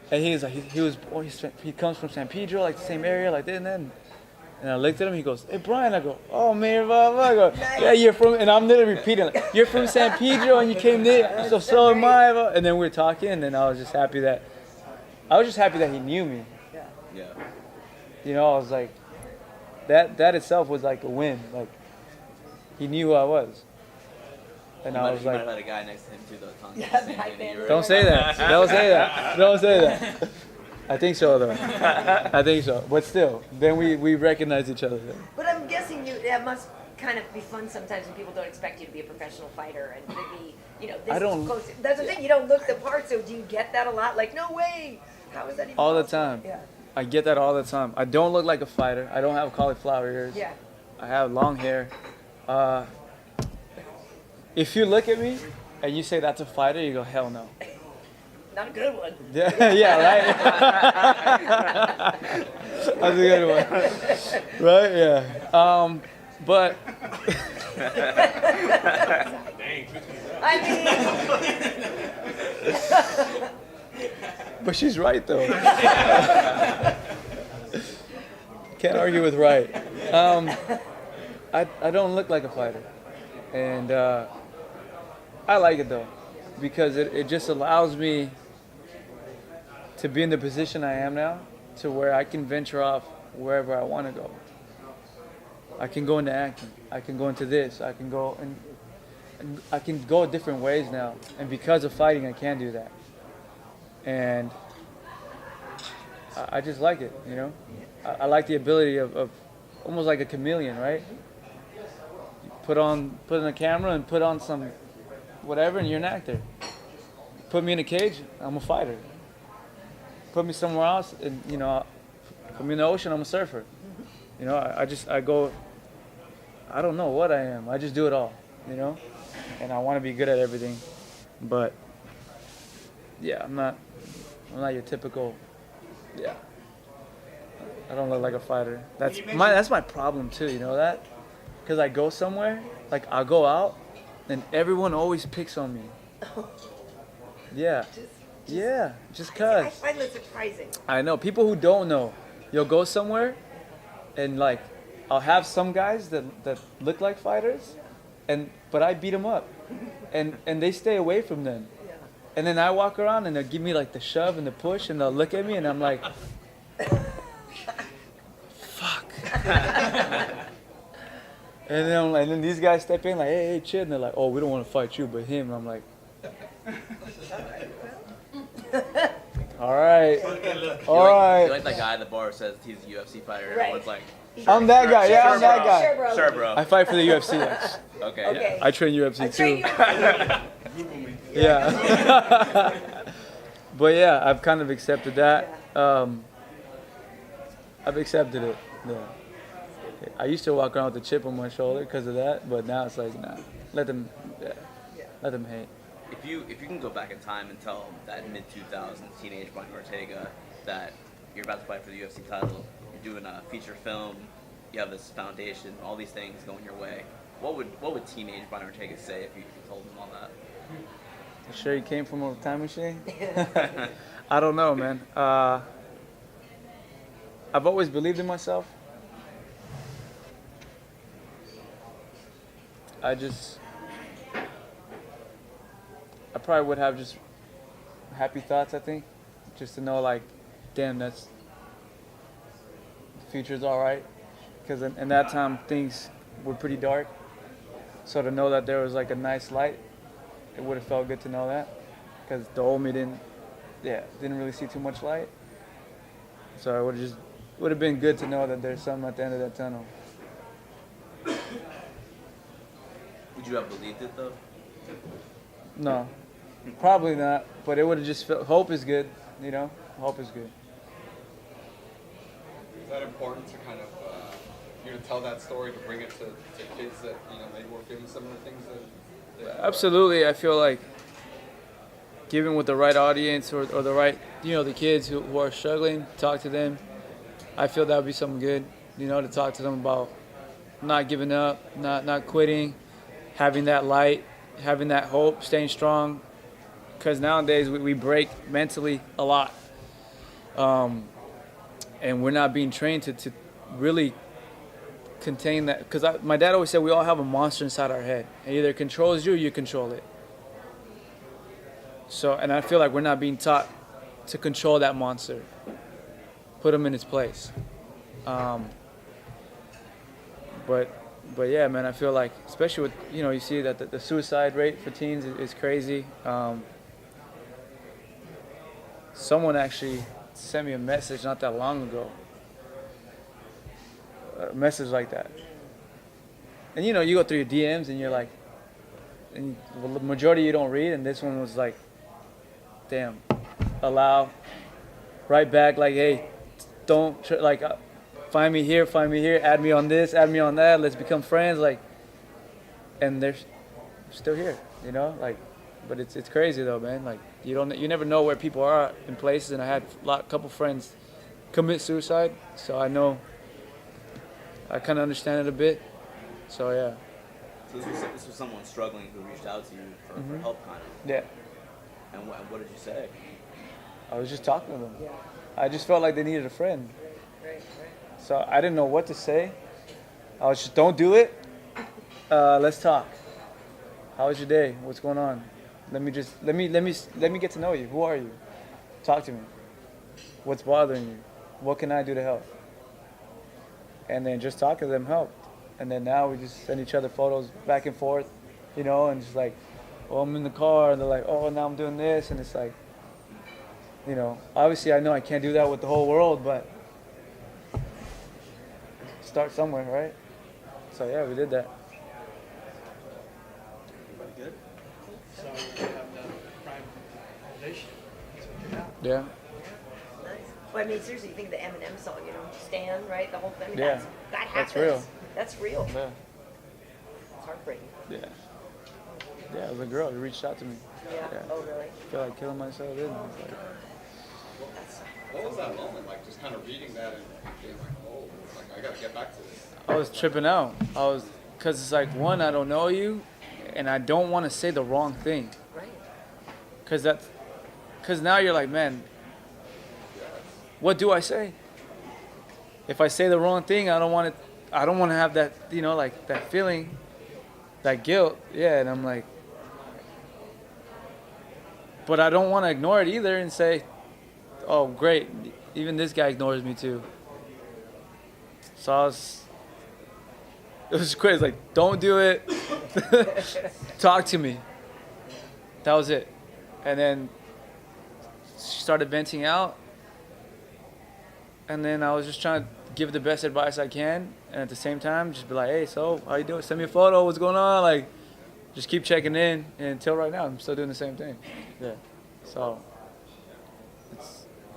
And he comes from San Pedro, like the same area, like this and then. And I looked at him. He goes, "Hey Brian." I go, "Oh man, blah, blah." I go, "Yeah, you're from," and I'm literally repeating, like, "You're from San Pedro, and you came there, so am I." Blah. And then we were talking, and then I was just happy that he knew me. Yeah. You know, I was like, that itself was like a win. Like, he knew who I was, and I was You might like, have had a guy next to him too, though. Telling Yeah, the same back thing that then. you were. "Don't say that. Don't say that. Don't say that." I think so, though. I think so. But still, then we recognize each other. But I'm guessing that must kind of be fun sometimes when people don't expect you to be a professional fighter and to be, this I don't- is close. That's the thing, you don't look the part, so do you get that a lot? Like, no way! How is that even All the possible? time. Yeah. I get that all the time. I don't look like a fighter. I don't have cauliflower ears. Yeah. I have long hair. If you look at me and you say that's a fighter, you go, hell no. Not a good one. Yeah, yeah, right? That's a good one. Right? Yeah. But I mean, but she's right though. Can't argue with right. I don't look like a fighter, and I like it though, because it just allows me to be in the position I am now, to where I can venture off wherever I want to go. I can go into acting. I can go into this. I can go and I can go different ways now, and because of fighting, I can do that. And I just like it, you know. I like the ability of almost like a chameleon, right? You put in a camera and put on some whatever, and you're an actor. Put me in a cage, I'm a fighter. Put me somewhere else, and put me in the ocean, I'm a surfer. You know, I go. I don't know what I am. I just do it all, and I want to be good at everything. But yeah, I'm not your typical. Yeah, I don't look like a fighter. That's my problem too. You know that? Because I go somewhere, like I'll go out, and everyone always picks on me. Yeah. Yeah, just cause. I find that surprising. I know people who don't know. You'll go somewhere, and like, I'll have some guys that look like fighters, but I beat them up, and they stay away from them. Yeah. And then I walk around and they'll give me like the shove and the push, and they'll look at me and I'm like, fuck. And then these guys step in like, hey, Chid, and they're like, oh, we don't want to fight you, but him. And I'm like, all right. You're like that guy at the bar who says he's a UFC fighter, and Right. everyone's like, I'm that guy. Yeah, I'm that guy. Sure, bro. sure, bro. I fight for the UFC. Yes. Okay. Okay. I train UFC I too. train you. Yeah. But yeah, I've kind of accepted that. I've accepted it. Yeah. I used to walk around with a chip on my shoulder because of that, but now it's like, nah, let them hate. If you can go back in time and tell that mid-2000s teenage Brian Ortega that you're about to fight for the UFC title, you're doing a feature film, you have this foundation, all these things going your way, what would teenage Brian Ortega say if you told him all that? You sure you came from a time machine? I don't know, man. I've always believed in myself. I probably would have just happy thoughts, I think. Just to know, like, damn, the future's all right. Because in that time, things were pretty dark. So to know that there was, like, a nice light, it would have felt good to know that. Because the old me didn't really see too much light. So it would have been good to know that there's something at the end of that tunnel. Would you have believed it though? No, probably not. But it would have just felt. Hope is good, Hope is good. Is that important to kind of tell that story, to bring it to kids that maybe were feeling some of the things that Absolutely, I feel like given with the right audience or the right, the kids who are struggling, talk to them. I feel that would be something good, to talk to them about not giving up, not quitting, having that light, having that hope, staying strong. Because nowadays we break mentally a lot. And we're not being trained to really contain that. Because my dad always said we all have a monster inside our head. It either controls you or you control it. So, and I feel like we're not being taught to control that monster, put him in its place. But yeah, man, I feel like, especially with, you see that the suicide rate for teens is crazy. Someone actually sent me a message not that long ago. A message like that. And you go through your DMs and you're like, and the majority you don't read, and this one was like, damn, allow, right back like, hey, don't, find me here, add me on this, add me on that, let's become friends, like, and they're still here, but it's crazy though, man, like, you never know where people are in places, and I had a couple friends commit suicide, so I know, I kind of understand it a bit, so yeah. So this was someone struggling who reached out to you for help, kind of. Yeah. And what did you say? I was just talking to them. Yeah. I just felt like they needed a friend. Right. So I didn't know what to say. I was just, don't do it. Let's talk. How was your day? What's going on? Let me get to know you. Who are you? Talk to me. What's bothering you? What can I do to help? And then just talking to them helped. And then now we just send each other photos back and forth, and just like, oh, I'm in the car, and they're like, oh, now I'm doing this, and it's like, obviously I know I can't do that with the whole world, but start somewhere, right? So yeah, we did that. Everybody good? So you have the Prime Foundation. That's what you have. Yeah. Nice. Well, I mean, seriously, you think of the Eminem song, Stan, right? The whole thing. Yeah. That That's happens. real. That's real. Yeah. It's heartbreaking. Yeah. Yeah, it was a girl who reached out to me. Yeah. Yeah. Oh, really? I feel like killing myself, didn't I? It's like, What was that moment like? Just kind of reading that and being like, oh, like I gotta get back to this. I was tripping out. Because it's like, one, I don't know you, and I don't want to say the wrong thing. Right. Because now you're like, man, what do I say? If I say the wrong thing, I don't want to have that, like that feeling, that guilt. Yeah, and I'm like, but I don't want to ignore it either and say, oh, great, even this guy ignores me too. So it was crazy. Like, don't do it. Talk to me. That was it. And then she started venting out. And then I was just trying to give the best advice I can. And at the same time, just be like, hey, so how you doing? Send me a photo. What's going on? Like, just keep checking in. And until right now, I'm still doing the same thing. Yeah. So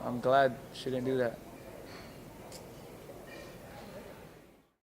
I'm glad she didn't do that.